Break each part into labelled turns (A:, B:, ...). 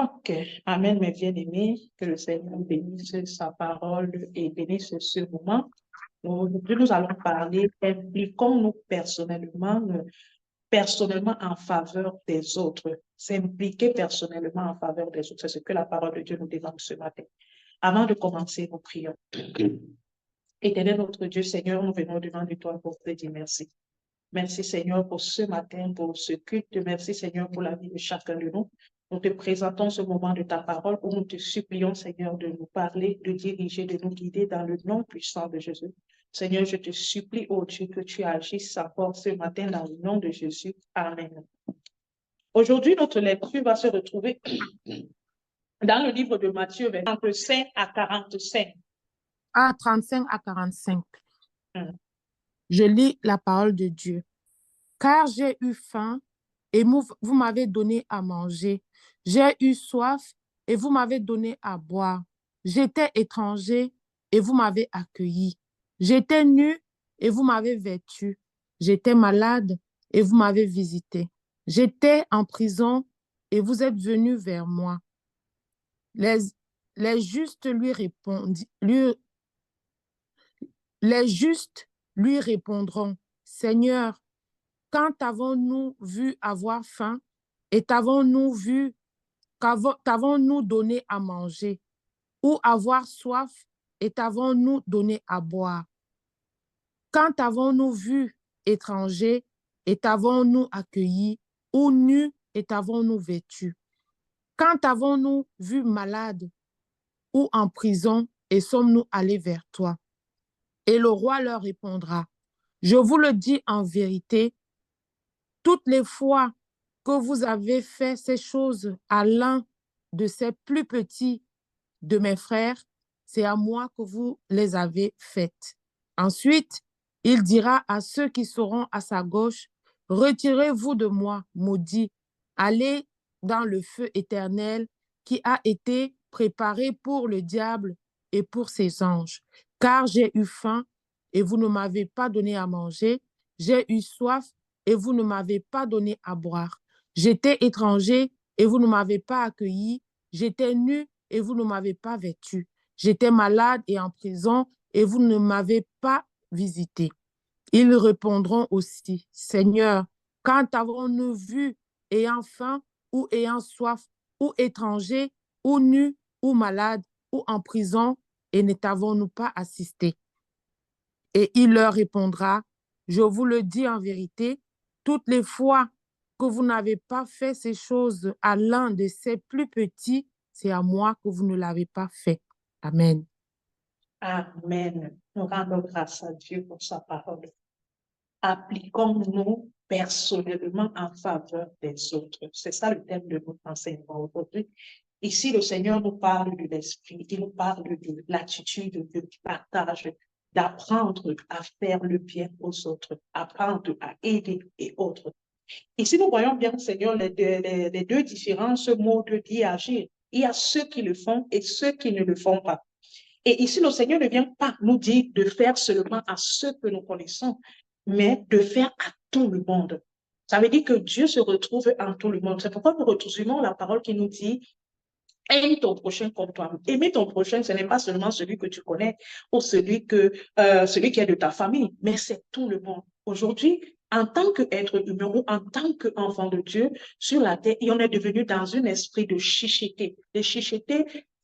A: Ok, Amen, mes bien-aimés, que le Seigneur bénisse sa parole et bénisse ce moment. Aujourd'hui, nous allons parler, impliquons-nous personnellement en faveur des autres. S'impliquer personnellement en faveur des autres, c'est ce que la parole de Dieu nous demande ce matin. Avant de commencer, nous prions. Éternel notre Dieu, Seigneur, nous venons devant de toi pour te dire merci. Merci Seigneur pour ce matin, pour ce culte. Merci Seigneur pour la vie de chacun de nous. Nous te présentons ce moment de ta parole où nous te supplions Seigneur de nous parler, de diriger, de nous guider dans le nom puissant de Jésus. Seigneur, je te supplie, oh Dieu, que tu agisses sa force ce matin dans le nom de Jésus. Amen. Aujourd'hui, notre lecture va se retrouver dans le livre de Matthieu, 35 à 45.
B: 35 à 45. Je lis la parole de Dieu. Car j'ai eu faim et vous m'avez donné à manger. J'ai eu soif et vous m'avez donné à boire. J'étais étranger et vous m'avez accueilli. J'étais nu et vous m'avez vêtu. J'étais malade et vous m'avez visité. J'étais en prison et vous êtes venus vers moi. Les justes lui répondront, Seigneur, quand t'avons-nous vu avoir faim et t'avons-nous donné à manger, ou avoir soif et t'avons-nous donné à boire? Quand t'avons-nous vu étranger et t'avons-nous accueilli, ou nu et t'avons-nous vêtu? Quand t'avons-nous vu malade ou en prison et sommes-nous allés vers toi? Et le roi leur répondra, je vous le dis en vérité, toutes les fois que vous avez fait ces choses à l'un de ces plus petits de mes frères, c'est à moi que vous les avez faites. Ensuite, il dira à ceux qui seront à sa gauche, retirez-vous de moi, maudits, allez dans le feu éternel qui a été préparé pour le diable et pour ses anges. Car j'ai eu faim et vous ne m'avez pas donné à manger, j'ai eu soif et vous ne m'avez pas donné à boire. J'étais étranger et vous ne m'avez pas accueilli, j'étais nu et vous ne m'avez pas vêtu. J'étais malade et en prison et vous ne m'avez pas visité. Ils répondront aussi, Seigneur, quand avons-nous vu ayant faim ou ayant soif, ou étranger, ou nu, ou malade, ou en prison, et ne t'avons-nous pas assisté? Et il leur répondra, je vous le dis en vérité, toutes les fois que vous n'avez pas fait ces choses à l'un de ces plus petits, c'est à moi que vous ne l'avez pas fait. Amen.
A: Amen. Nous rendons grâce à Dieu pour sa parole. Appliquons-nous personnellement en faveur des autres. C'est ça le thème de notre enseignement aujourd'hui. Ici, le Seigneur nous parle de l'esprit, il nous parle de l'attitude de partage, d'apprendre à faire le bien aux autres, apprendre à aider et autres. Ici, nous voyons bien, Seigneur, les deux différents modes d'y agir. Il y a ceux qui le font et ceux qui ne le font pas. Et ici, le Seigneur ne vient pas nous dire de faire seulement à ceux que nous connaissons, mais de faire à tout le monde. Ça veut dire que Dieu se retrouve en tout le monde. C'est pourquoi nous retrouvons la parole qui nous dit aime ton prochain comme toi. Aimer ton prochain, ce n'est pas seulement celui que tu connais ou celui qui est de ta famille, mais c'est tout le monde. Aujourd'hui, en tant qu'être humain ou en tant qu'enfant de Dieu sur la terre, et on est devenu dans un esprit de chicheté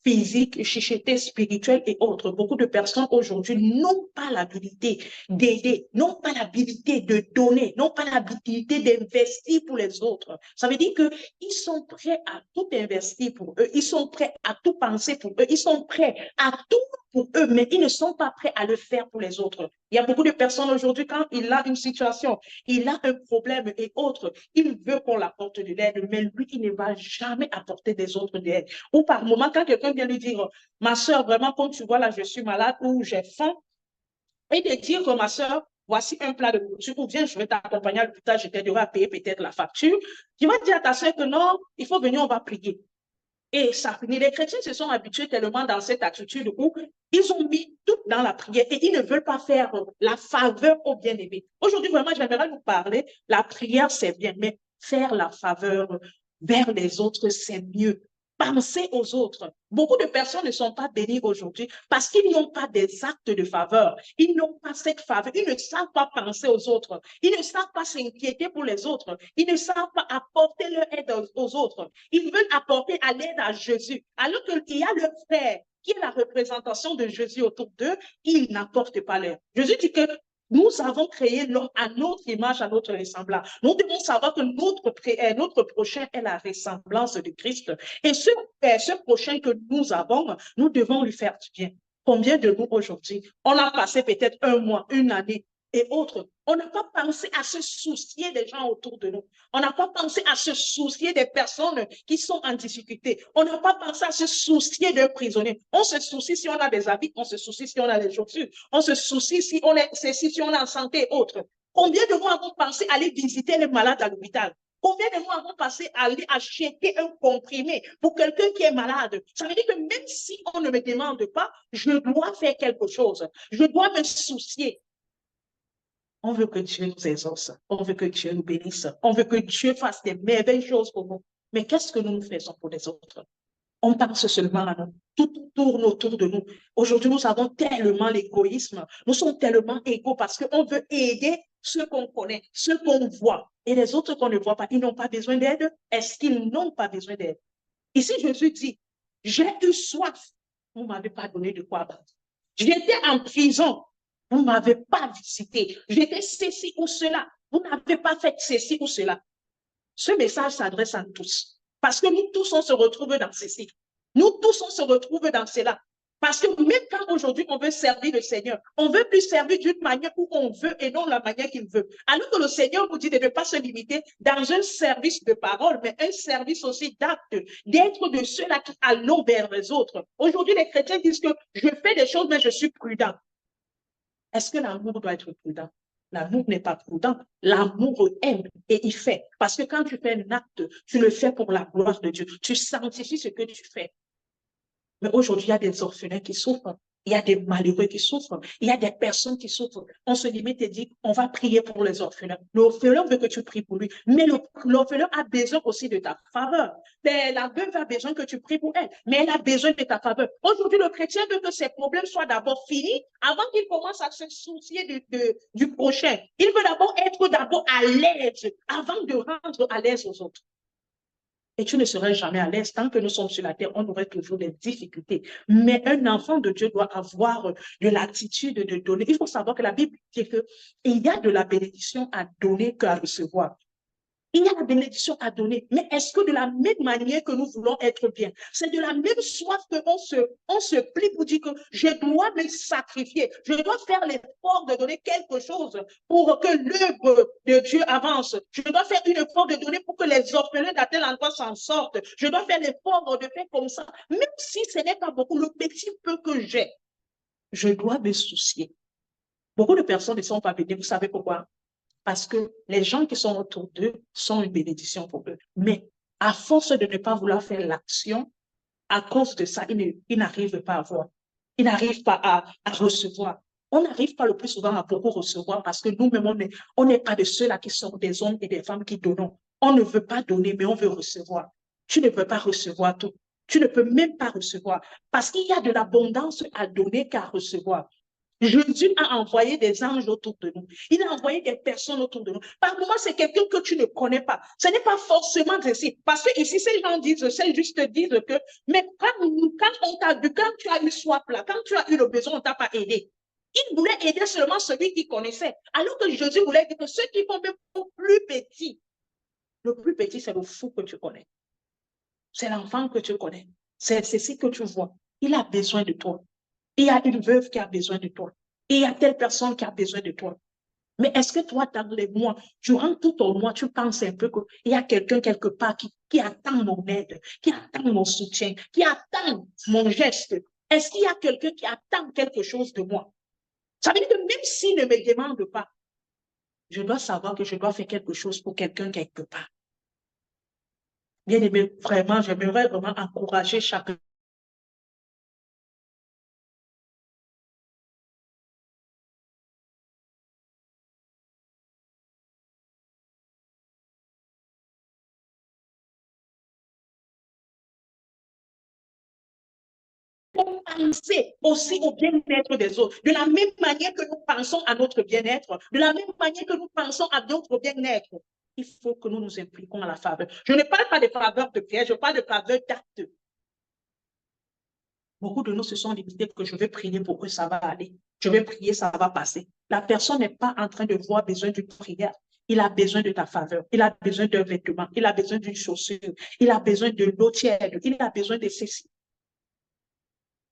A: physique, chicheté spirituelle et autres. Beaucoup de personnes aujourd'hui n'ont pas l'habilité d'aider, n'ont pas l'habilité de donner, n'ont pas l'habilité d'investir pour les autres. Ça veut dire qu'ils sont prêts à tout investir pour eux, ils sont prêts à tout penser pour eux, ils sont prêts à tout pour eux, mais ils ne sont pas prêts à le faire pour les autres. Il y a beaucoup de personnes aujourd'hui, quand il a une situation, il a un problème et autres, il veut qu'on l'apporte de l'aide, mais lui, il ne va jamais apporter des autres de l'aide. Ou par moment, quand quelqu'un vient lui dire, ma soeur, vraiment, comme tu vois là, je suis malade ou j'ai faim, et de dire que ma soeur, voici un plat de nourriture, ou bien je vais t'accompagner à l'hôpital, je t'aiderai à payer peut-être la facture. Tu vas dire à ta soeur que non, il faut venir, on va prier. Et ça finit. Les chrétiens se sont habitués tellement dans cette attitude où ils ont mis tout dans la prière et ils ne veulent pas faire la faveur aux bien-aimés. Aujourd'hui, vraiment, j'aimerais vous parler. La prière, c'est bien, mais faire la faveur vers les autres, c'est mieux. penser aux autres. Beaucoup de personnes ne sont pas bénies aujourd'hui parce qu'ils n'ont pas des actes de faveur. Ils n'ont pas cette faveur. Ils ne savent pas penser aux autres. Ils ne savent pas s'inquiéter pour les autres. Ils ne savent pas apporter leur aide aux autres. Ils veulent apporter à l'aide à Jésus. Alors qu'il y a le frère qui est la représentation de Jésus autour d'eux, ils n'apportent pas l'aide. Jésus dit que nous avons créé l'homme à notre image, à notre ressemblance. Nous devons savoir que notre prochain est la ressemblance de Christ. Et ce prochain que nous avons, nous devons lui faire du bien. Combien de nous aujourd'hui, on a passé peut-être un mois, une année et autres. On n'a pas pensé à se soucier des gens autour de nous. On n'a pas pensé à se soucier des personnes qui sont en difficulté. On n'a pas pensé à se soucier des prisonniers. On se soucie si on a des habits, on se soucie si on a des chaussures, on se soucie si on est en santé et autres. Combien de nous avons pensé aller visiter les malades à l'hôpital? Combien de nous avons pensé aller acheter un comprimé pour quelqu'un qui est malade? Ça veut dire que même si on ne me demande pas, je dois faire quelque chose. Je dois me soucier. On veut que Dieu nous exauce. On veut que Dieu nous bénisse. On veut que Dieu fasse des merveilleuses choses pour nous. Mais qu'est-ce que nous faisons pour les autres? On pense seulement à nous. Tout tourne autour de nous. Aujourd'hui, nous avons tellement l'égoïsme. Nous sommes tellement égaux parce qu'on veut aider ceux qu'on connaît, ceux qu'on voit. Et les autres qu'on ne voit pas, ils n'ont pas besoin d'aide. Est-ce qu'ils n'ont pas besoin d'aide? Ici, Jésus dit, j'ai eu soif. Vous ne m'avez pas donné de quoi boire. J'étais en prison. Vous ne m'avez pas visité. J'étais ceci ou cela. Vous n'avez pas fait ceci ou cela. Ce message s'adresse à nous tous. Parce que nous tous, on se retrouve dans ceci. Nous tous, on se retrouve dans cela. Parce que même quand aujourd'hui on veut servir le Seigneur, on veut plus servir d'une manière où on veut et non la manière qu'il veut. Alors que le Seigneur nous dit de ne pas se limiter dans un service de parole, mais un service aussi d'acte, d'être de ceux-là qui allons vers les autres. Aujourd'hui, les chrétiens disent que je fais des choses, mais je suis prudent. Est-ce que l'amour doit être prudent? L'amour n'est pas prudent. L'amour aime et il fait. Parce que quand tu fais un acte, tu le fais pour la gloire de Dieu. Tu sanctifies ce que tu fais. Mais aujourd'hui, il y a des orphelins qui souffrent. Il y a des malheureux qui souffrent. Il y a des personnes qui souffrent. On se limite et dit, on va prier pour les orphelins. L'orphelin veut que tu pries pour lui. Mais l'orphelin a besoin aussi de ta faveur. La veuve a besoin que tu pries pour elle. Mais elle a besoin de ta faveur. Aujourd'hui, le chrétien veut que ses problèmes soient d'abord finis avant qu'il commence à se soucier du prochain. Il veut d'abord être d'abord à l'aise avant de rendre à l'aise aux autres. Et tu ne serais jamais à l'aise. Tant que nous sommes sur la terre, on aurait toujours des difficultés. Mais un enfant de Dieu doit avoir de l'attitude de donner. Il faut savoir que la Bible dit qu'il y a de la bénédiction à donner qu'à recevoir. Il y a la bénédiction à donner, mais est-ce que de la même manière que nous voulons être bien, c'est de la même soif qu'on se plie pour dire que je dois me sacrifier, je dois faire l'effort de donner quelque chose pour que l'œuvre de Dieu avance. Je dois faire une effort de donner pour que les orphelins d'un tel endroit s'en sortent. Je dois faire l'effort de faire comme ça. Même si ce n'est pas beaucoup, le petit peu que j'ai, je dois me soucier. Beaucoup de personnes ne sont pas bénies. Vous savez pourquoi? Parce que les gens qui sont autour d'eux sont une bénédiction pour eux. Mais à force de ne pas vouloir faire l'action, à cause de ça, ils n'arrivent pas à voir. Ils n'arrivent pas à recevoir. On n'arrive pas le plus souvent à beaucoup recevoir parce que nous-mêmes, on n'est pas de ceux-là qui sont des hommes et des femmes qui donnent. On ne veut pas donner, mais on veut recevoir. Tu ne peux pas recevoir tout. Tu ne peux même pas recevoir parce qu'il y a de l'abondance à donner qu'à recevoir. Jésus a envoyé des anges autour de nous. Il a envoyé des personnes autour de nous. Par moment, c'est quelqu'un que tu ne connais pas. Ce n'est pas forcément ici. Parce que ici, ces gens disent, ces justes disent que, mais quand on t'a vu, quand tu as eu soif là, quand tu as eu le besoin, on ne t'a pas aidé. Il voulait aider seulement celui qui connaissait. Alors que Jésus voulait dire que ceux qui font même plus petits, le plus petit, c'est le fou que tu connais. C'est l'enfant que tu connais. C'est ce que tu vois. Il a besoin de toi. Il y a une veuve qui a besoin de toi. Et il y a telle personne qui a besoin de toi. Mais est-ce que toi, dans les mois, durant tout ton mois, tu penses un peu qu'il y a quelqu'un quelque part qui attend mon aide, qui attend mon soutien, qui attend mon geste? Est-ce qu'il y a quelqu'un qui attend quelque chose de moi? Ça veut dire que même s'il ne me demande pas, je dois savoir que je dois faire quelque chose pour quelqu'un quelque part. Bien aimé, vraiment, j'aimerais vraiment encourager chacun devons penser aussi au bien-être des autres. De la même manière que nous pensons à notre bien-être, de la même manière que nous pensons à notre bien-être, il faut que nous nous impliquons à la faveur. Je ne parle pas de faveur de prière, je parle de faveur d'acte. Beaucoup de nous se sont limités que je vais prier pour que ça va aller. Je vais prier, ça va passer. La personne n'est pas en train de voir besoin d'une prière. Il a besoin de ta faveur. Il a besoin d'un vêtement. Il a besoin d'une chaussure. Il a besoin de l'eau tiède. Il a besoin de ceci.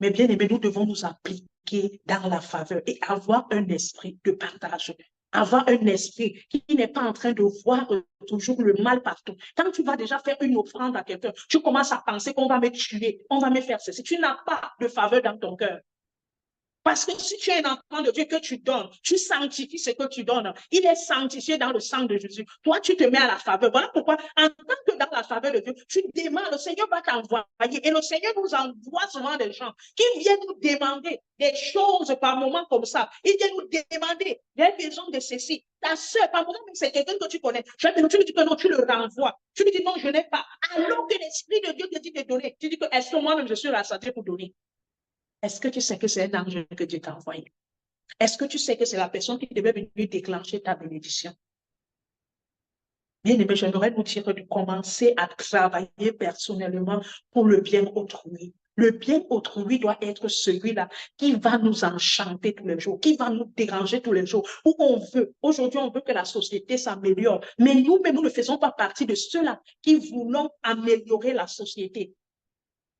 A: Mais bien aimé, nous devons nous appliquer dans la faveur et avoir un esprit de partage. Avoir un esprit qui n'est pas en train de voir toujours le mal partout. Quand tu vas déjà faire une offrande à quelqu'un, tu commences à penser qu'on va me tuer, on va me faire ceci. Tu n'as pas de faveur dans ton cœur. Parce que si tu es un enfant de Dieu que tu donnes, tu sanctifies ce que tu donnes. Il est sanctifié dans le sang de Jésus. Toi, tu te mets à la faveur. Voilà pourquoi, en tant que dans la faveur de Dieu, tu demandes, le Seigneur va t'envoyer. Et le Seigneur nous envoie souvent des gens qui viennent nous demander des choses par moments comme ça. Ils viennent nous demander des besoins de ceci. Ta soeur, par moment, c'est quelqu'un que tu connais. Tu lui dis que non, tu le renvoies. Tu lui dis non, je n'ai pas. Alors que l'Esprit de Dieu te dit de donner. Tu dis que est-ce que moi-même je suis rassasié pour donner? Est-ce que tu sais que c'est un ange que Dieu t'a envoyé? Est-ce que tu sais que c'est la personne qui devait venir déclencher ta bénédiction? Bien aimé, j'aimerais nous dire de commencer à travailler personnellement pour le bien autrui. Le bien autrui doit être celui-là qui va nous enchanter tous les jours, qui va nous déranger tous les jours, où on veut. Aujourd'hui, on veut que la société s'améliore, mais nous-mêmes, nous ne faisons pas partie de ceux-là qui voulons améliorer la société.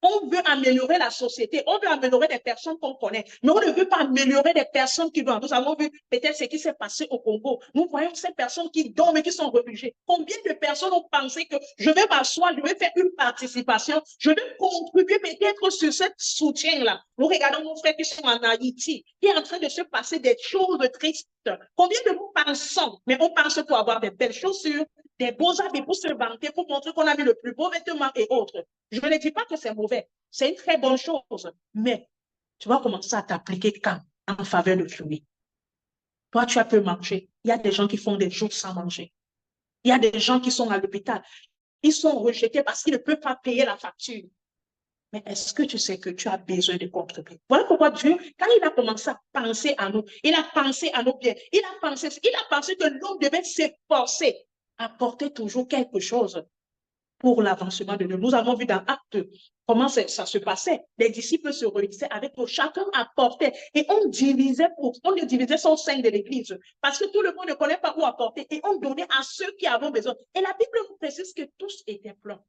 A: On veut améliorer la société, on veut améliorer des personnes qu'on connaît, mais on ne veut pas améliorer des personnes qui vont. Nous avons vu peut-être ce qui s'est passé au Congo. Nous voyons ces personnes qui dorment et qui sont réfugiées. Combien de personnes ont pensé que je vais m'asseoir, je vais faire une participation, je vais contribuer peut-être sur ce soutien-là. Nous regardons nos frères qui sont en Haïti, qui est en train de se passer des choses tristes. Combien de nous pensons, mais on pense pour avoir des belles chaussures, des beaux habits pour se vanter, pour montrer qu'on a mis le plus beau vêtement et autres. Je ne dis pas que c'est mauvais, c'est une très bonne chose, mais tu vas commencer à t'appliquer quand? En faveur de fruits. Toi, tu as peu manger. Il y a des gens qui font des jours sans manger. Il y a des gens qui sont à l'hôpital. Ils sont rejetés parce qu'ils ne peuvent pas payer la facture. Mais est-ce que tu sais que tu as besoin de contribuer? Voilà pourquoi Dieu, quand il a commencé à penser à nous, il a pensé à nos biens, il a pensé que l'homme devait s'efforcer à porter toujours quelque chose pour l'avancement de Dieu. Nous avons vu dans Actes comment ça se passait. Les disciples se réunissaient avec nous, chacun apportait et on divisait son sein de l'Église parce que tout le monde ne connaît pas où apporter et on donnait à ceux qui avaient besoin. Et la Bible nous précise que tous étaient pleins.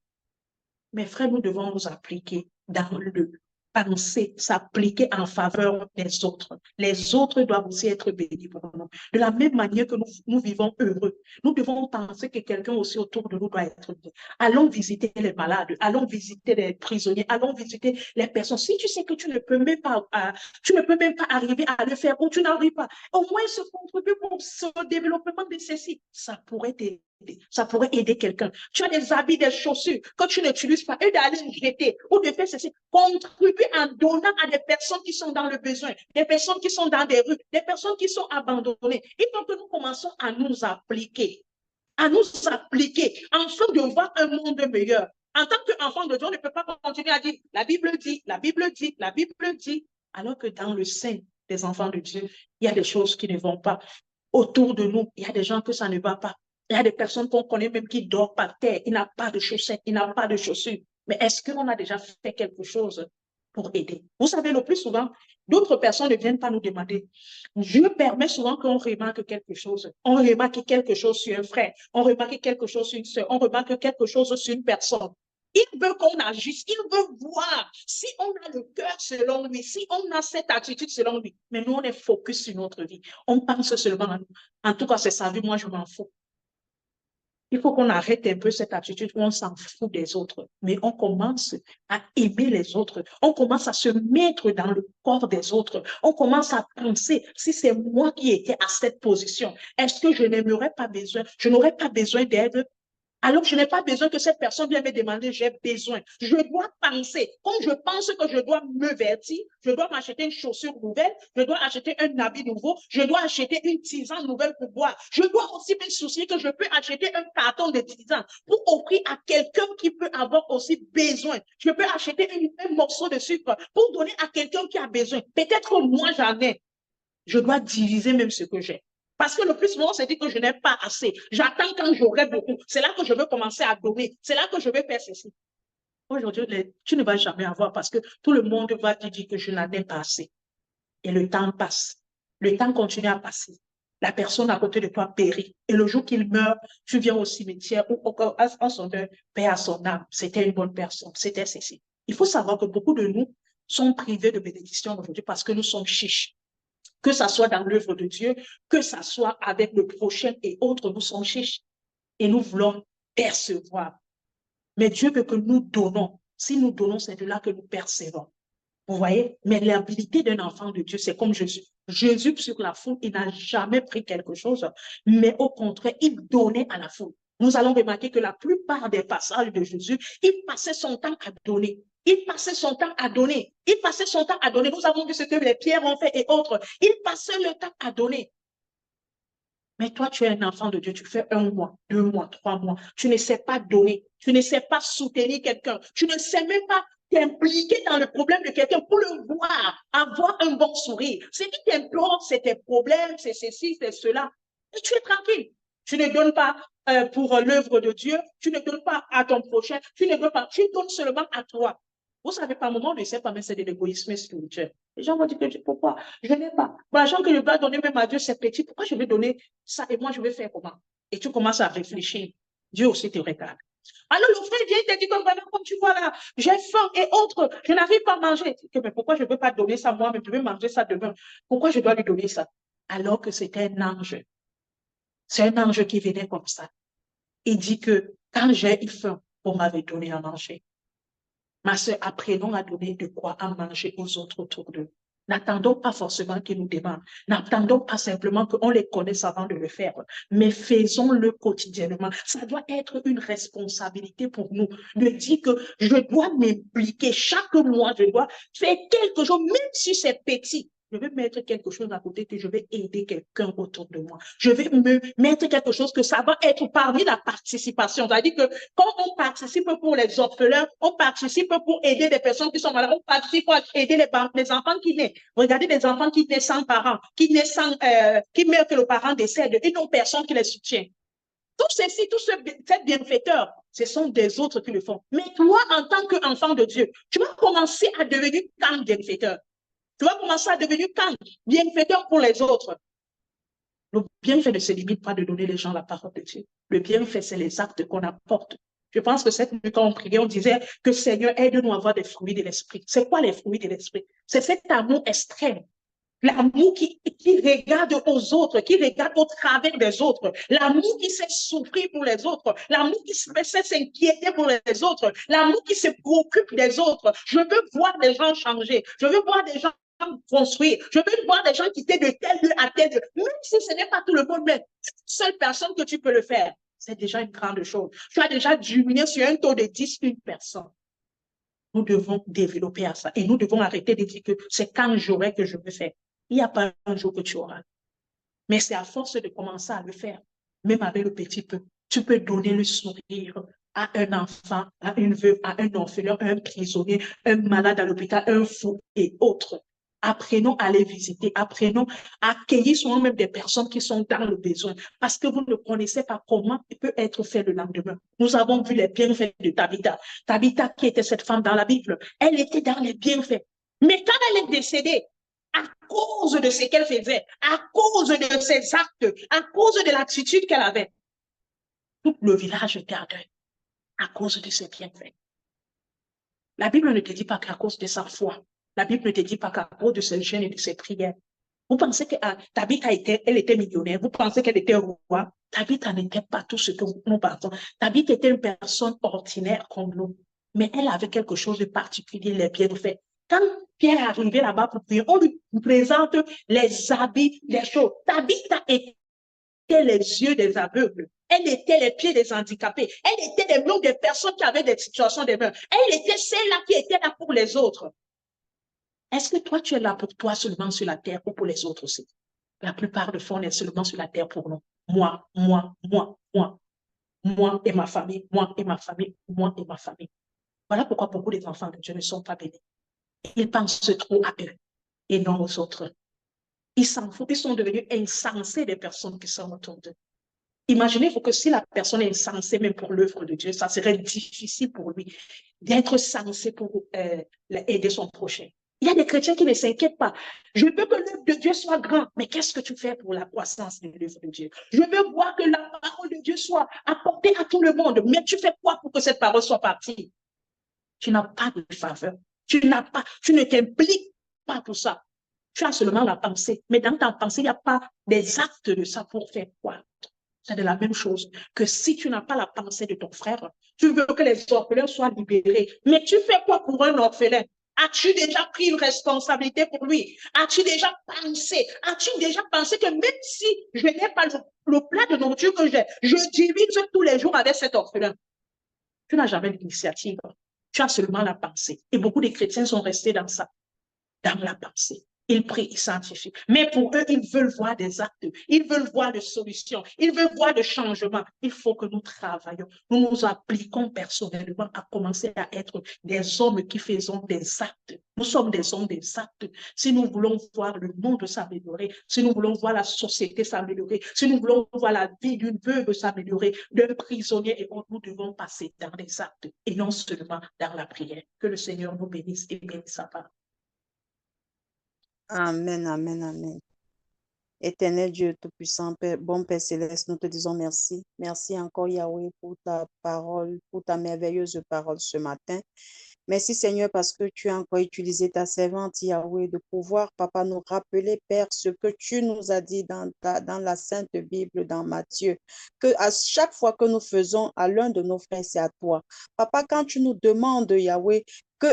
A: Mes frères, nous devons nous appliquer dans le penser, s'appliquer en faveur des autres. Les autres doivent aussi être bénis pour nous. De la même manière que nous vivons heureux, nous devons penser que quelqu'un aussi autour de nous doit être bien. Allons visiter les malades, allons visiter les prisonniers, allons visiter les personnes. Si tu sais que tu ne peux même pas arriver à le faire ou tu n'arrives pas, au moins se contribuer pour ce développement de ceci, ça pourrait t'aider. Ça pourrait aider quelqu'un. Tu as des habits, des chaussures que tu n'utilises pas et d'aller jeter ou de faire ceci. Contribuer en donnant à des personnes qui sont dans le besoin, des personnes qui sont dans des rues, des personnes qui sont abandonnées. Il faut que nous commençons à nous appliquer afin de voir un monde meilleur. En tant qu'enfant de Dieu, on ne peut pas continuer à dire la Bible dit, la Bible dit, la Bible dit, alors que dans le sein des enfants de Dieu, il y a des choses qui ne vont pas. Autour de nous, il y a des gens que ça ne va pas. Il y a des personnes qu'on connaît même qui dorment par terre. Il n'a pas de chaussettes, il n'a pas de chaussures. Mais est-ce qu'on a déjà fait quelque chose pour aider? Vous savez, le plus souvent, d'autres personnes ne viennent pas nous demander. Dieu permet souvent qu'on remarque quelque chose. On remarque quelque chose sur un frère. On remarque quelque chose sur une soeur. On remarque quelque chose sur une personne. Il veut qu'on agisse. Il veut voir si on a le cœur selon lui, si on a cette attitude selon lui. Mais nous, on est focus sur notre vie. On pense seulement à nous. En tout cas, c'est sa vie. Moi, je m'en fous. Il faut qu'on arrête un peu cette attitude où on s'en fout des autres, mais on commence à aimer les autres, on commence à se mettre dans le corps des autres, on commence à penser, si c'est moi qui étais à cette position, est-ce que je n'aurais pas besoin d'aide Alors, je n'ai pas besoin que cette personne vienne me demander, j'ai besoin. Je dois penser. Quand je pense que je dois me vêtir, je dois m'acheter une chaussure nouvelle, je dois acheter un habit nouveau, je dois acheter une tisane nouvelle pour boire. Je dois aussi me soucier que je peux acheter un carton de tisane pour offrir à quelqu'un qui peut avoir aussi besoin. Je peux acheter un morceau de sucre pour donner à quelqu'un qui a besoin. Peut-être moi, j'en ai. Je dois diviser même ce que j'ai. Parce que le plus souvent, c'est dit que je n'ai pas assez. J'attends quand j'aurai beaucoup. C'est là que je veux commencer à donner. C'est là que je vais faire ceci. Aujourd'hui, tu ne vas jamais avoir parce que tout le monde va te dire que je n'en ai pas assez. Et le temps passe. Le temps continue à passer. La personne à côté de toi périt. Et le jour qu'il meurt, tu viens au cimetière ou en son deuil, paix à son âme. C'était une bonne personne. C'était ceci. Il faut savoir que beaucoup de nous sont privés de bénédictions aujourd'hui parce que nous sommes chiches. Que ça soit dans l'œuvre de Dieu, que ça soit avec le prochain et autres, nous sommes chiches et nous voulons percevoir. Mais Dieu veut que nous donnons. Si nous donnons, c'est de là que nous percevons. Vous voyez? Mais l'habilité d'un enfant de Dieu, c'est comme Jésus. Jésus, sur la foule, il n'a jamais pris quelque chose, mais au contraire, il donnait à la foule. Nous allons remarquer que la plupart des passages de Jésus, il passait son temps à donner. Il passait son temps à donner. Il passait son temps à donner. Nous avons vu ce que les pierres ont fait et autres. Il passait le temps à donner. Mais toi, tu es un enfant de Dieu. Tu fais 1 mois, 2 mois, 3 mois. Tu ne sais pas donner. Tu ne sais pas soutenir quelqu'un. Tu ne sais même pas t'impliquer dans le problème de quelqu'un pour le voir, avoir un bon sourire. Ce qui t'implore, c'est tes problèmes, c'est ceci, c'est cela. Et tu es tranquille. Tu ne donnes pas pour l'œuvre de Dieu. Tu ne donnes pas à ton prochain. Tu ne donnes pas. Tu donnes seulement à toi. Vous savez, par moment, on ne sait pas, mais c'est de l'égoïsme spirituel. Les gens vont dire que pourquoi? Je n'ai pas. L'argent que je dois donner même à Dieu, c'est petit. Pourquoi je vais donner ça et moi, je vais faire comment? Et tu commences à réfléchir. Dieu aussi te regarde. Alors, le frère vient et te dit que vraiment, comme tu vois là, j'ai faim et autres, je n'arrive pas à manger. Mais pourquoi je ne peux pas donner ça moi, mais je vais manger ça demain? Pourquoi je dois lui donner ça? Alors que c'était un ange. C'est un ange qui venait comme ça. Il dit que quand j'ai eu faim, on m'avait donné à manger. Ma soeur, apprenons à donner de quoi à manger aux autres autour d'eux. N'attendons pas forcément qu'ils nous demandent. N'attendons pas simplement qu'on les connaisse avant de le faire, mais faisons-le quotidiennement. Ça doit être une responsabilité pour nous de dire que je dois m'impliquer chaque mois, je dois faire quelque chose, même si c'est petit. Je vais mettre quelque chose à côté que je vais aider quelqu'un autour de moi. Je vais me mettre quelque chose que ça va être parmi la participation. C'est-à-dire que quand on participe pour les orphelins, on participe pour aider des personnes qui sont malades, on participe pour aider les enfants qui naissent. Regardez des enfants qui naissent sans parents, qui naissent sans, qui meurent que le parent décède et non personne qui les soutient. Tout ceci, tout ces bienfaiteurs, ce sont des autres qui le font. Mais toi, en tant qu'enfant de Dieu, tu vas commencer à devenir comme bienfaiteur. Tu vas commencer à devenir quand bienfaiteur pour les autres. Le bienfait ne se limite pas de donner les gens la parole de Dieu. Le bienfait, c'est les actes qu'on apporte. Je pense que cette nuit, quand on priait, on disait que Seigneur, aide-nous à avoir des fruits de l'esprit. C'est quoi les fruits de l'esprit? C'est cet amour extrême. L'amour qui regarde aux autres, qui regarde au travers des autres. L'amour qui sait souffrir pour les autres. L'amour qui sait s'inquiéter pour les autres. L'amour qui se préoccupe des autres. Je veux voir des gens changer. Je veux voir des gens construire. Je veux voir des gens quitter de tel lieu à tel lieu. Même si ce n'est pas tout le monde, mais une seule personne que tu peux le faire, c'est déjà une grande chose. Tu as déjà diminué sur un taux de 10 une personne. Nous devons développer à ça. Et nous devons arrêter de dire que c'est quand j'aurai que je veux faire. Il n'y a pas un jour que tu auras. Mais c'est à force de commencer à le faire. Même avec le petit peu. Tu peux donner le sourire à un enfant, à une veuve, à un orphelin, à un prisonnier, un malade à l'hôpital, un fou et autres. Apprenons à les visiter, apprenons à accueillir souvent même des personnes qui sont dans le besoin, parce que vous ne connaissez pas comment il peut être fait le lendemain. Nous avons vu les bienfaits de Tabitha. Tabitha, qui était cette femme dans la Bible, elle était dans les bienfaits. Mais quand elle est décédée, à cause de ce qu'elle faisait, à cause de ses actes, à cause de l'attitude qu'elle avait, tout le village était à deuil à cause de ses bienfaits. La Bible ne te dit pas qu'à cause de sa foi. La Bible ne te dit pas qu'à cause de ses jeûnes et de ses prières. Vous pensez que Tabitha elle était millionnaire. Vous pensez qu'elle était roi. Tabitha n'était pas tout ce que nous pensons. Tabitha était une personne ordinaire comme nous. Mais elle avait quelque chose de particulier, les bienfaits. Quand Pierre est arrivé là-bas pour prier, on lui présente les habits, les choses. Tabitha était les yeux des aveugles. Elle était les pieds des handicapés. Elle était les mains des personnes qui avaient des situations de mains. Elle était celle-là qui était là pour les autres. Est-ce que toi, tu es là pour toi seulement sur la terre ou pour les autres aussi? La plupart de fois, on est seulement sur la terre pour nous. Moi et ma famille, moi et ma famille, moi et ma famille. Voilà pourquoi beaucoup des enfants de Dieu ne sont pas bénis. Ils pensent trop à eux et non aux autres. Ils s'en foutent, ils sont devenus insensés des personnes qui sont autour d'eux. Imaginez-vous que si la personne est insensée même pour l'œuvre de Dieu, ça serait difficile pour lui d'être sensé pour aider son prochain. Il y a des chrétiens qui ne s'inquiètent pas. Je veux que l'œuvre de Dieu soit grande, mais qu'est-ce que tu fais pour la croissance de l'œuvre de Dieu? Je veux voir que la parole de Dieu soit apportée à tout le monde, mais tu fais quoi pour que cette parole soit partie? Tu n'as pas de faveur. Tu ne t'impliques pas pour ça. Tu as seulement la pensée, mais dans ta pensée, il n'y a pas des actes de ça pour faire quoi? C'est de la même chose que si tu n'as pas la pensée de ton frère, tu veux que les orphelins soient libérés, mais tu fais quoi pour un orphelin? As-tu déjà pris une responsabilité pour lui? As-tu déjà pensé? As-tu déjà pensé que même si je n'ai pas le plat de nourriture que j'ai, je divise tous les jours avec cet orphelin? Tu n'as jamais l'initiative. Tu as seulement la pensée. Et beaucoup de chrétiens sont restés dans ça, dans la pensée. Ils prient, ils sanctifient. Mais pour eux, ils veulent voir des actes. Ils veulent voir des solutions. Ils veulent voir des changements. Il faut que nous travaillions. Nous nous appliquons personnellement à commencer à être des hommes qui faisons des actes. Nous sommes des hommes des actes. Si nous voulons voir le monde s'améliorer, si nous voulons voir la société s'améliorer, si nous voulons voir la vie d'une veuve s'améliorer, d'un prisonnier, et nous devons passer dans les actes et non seulement dans la prière. Que le Seigneur nous bénisse et bénisse sa parole.
C: Amen, amen, amen. Éternel Dieu Tout-Puissant, bon Père Céleste, nous te disons merci. Merci encore, Yahweh, pour ta parole, pour ta merveilleuse parole ce matin. Merci Seigneur parce que tu as encore utilisé ta servante Yahweh de pouvoir, Papa, nous rappeler, Père, ce que tu nous as dit dans la Sainte Bible, dans Matthieu, que à chaque fois que nous faisons à l'un de nos frères, c'est à toi. Papa, quand tu nous demandes, Yahweh,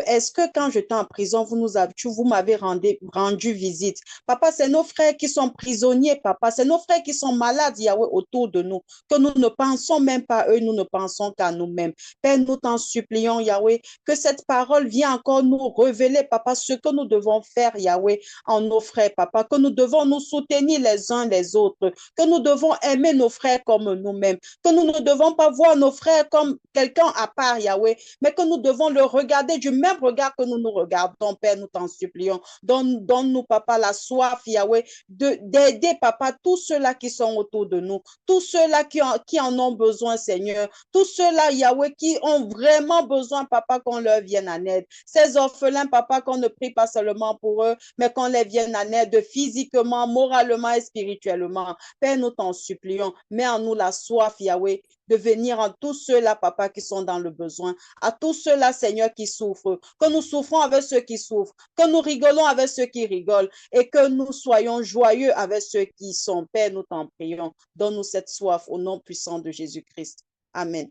C: est-ce que quand j'étais en prison, vous m'avez rendu visite? Papa, c'est nos frères qui sont prisonniers, Papa. C'est nos frères qui sont malades, Yahweh, autour de nous. Que nous ne pensons même pas à eux, nous ne pensons qu'à nous-mêmes. Père, nous t'en supplions, Yahweh, que cette parole vienne encore nous révéler, Papa, ce que nous devons faire, Yahweh, en nos frères, Papa. Que nous devons nous soutenir les uns les autres. Que nous devons aimer nos frères comme nous-mêmes. Que nous ne devons pas voir nos frères comme quelqu'un à part, Yahweh, mais que nous devons le regarder du même regard que nous nous regardons, Père, nous t'en supplions. Donne-nous, Papa, la soif, Yahweh, d'aider, Papa, tous ceux-là qui sont autour de nous, tous ceux-là qui en ont besoin, Seigneur, tous ceux-là, Yahweh, qui ont vraiment besoin, Papa, qu'on leur vienne en aide. Ces orphelins, Papa, qu'on ne prie pas seulement pour eux, mais qu'on les vienne en aide physiquement, moralement et spirituellement. Père, nous t'en supplions, mets en nous la soif, Yahweh, de venir en tous ceux-là, Papa, qui sont dans le besoin, à tous ceux-là, Seigneur, qui souffrent, que nous souffrons avec ceux qui souffrent, que nous rigolons avec ceux qui rigolent et que nous soyons joyeux avec ceux qui sont. Père, nous t'en prions. Donne-nous cette soif au nom puissant de Jésus-Christ. Amen.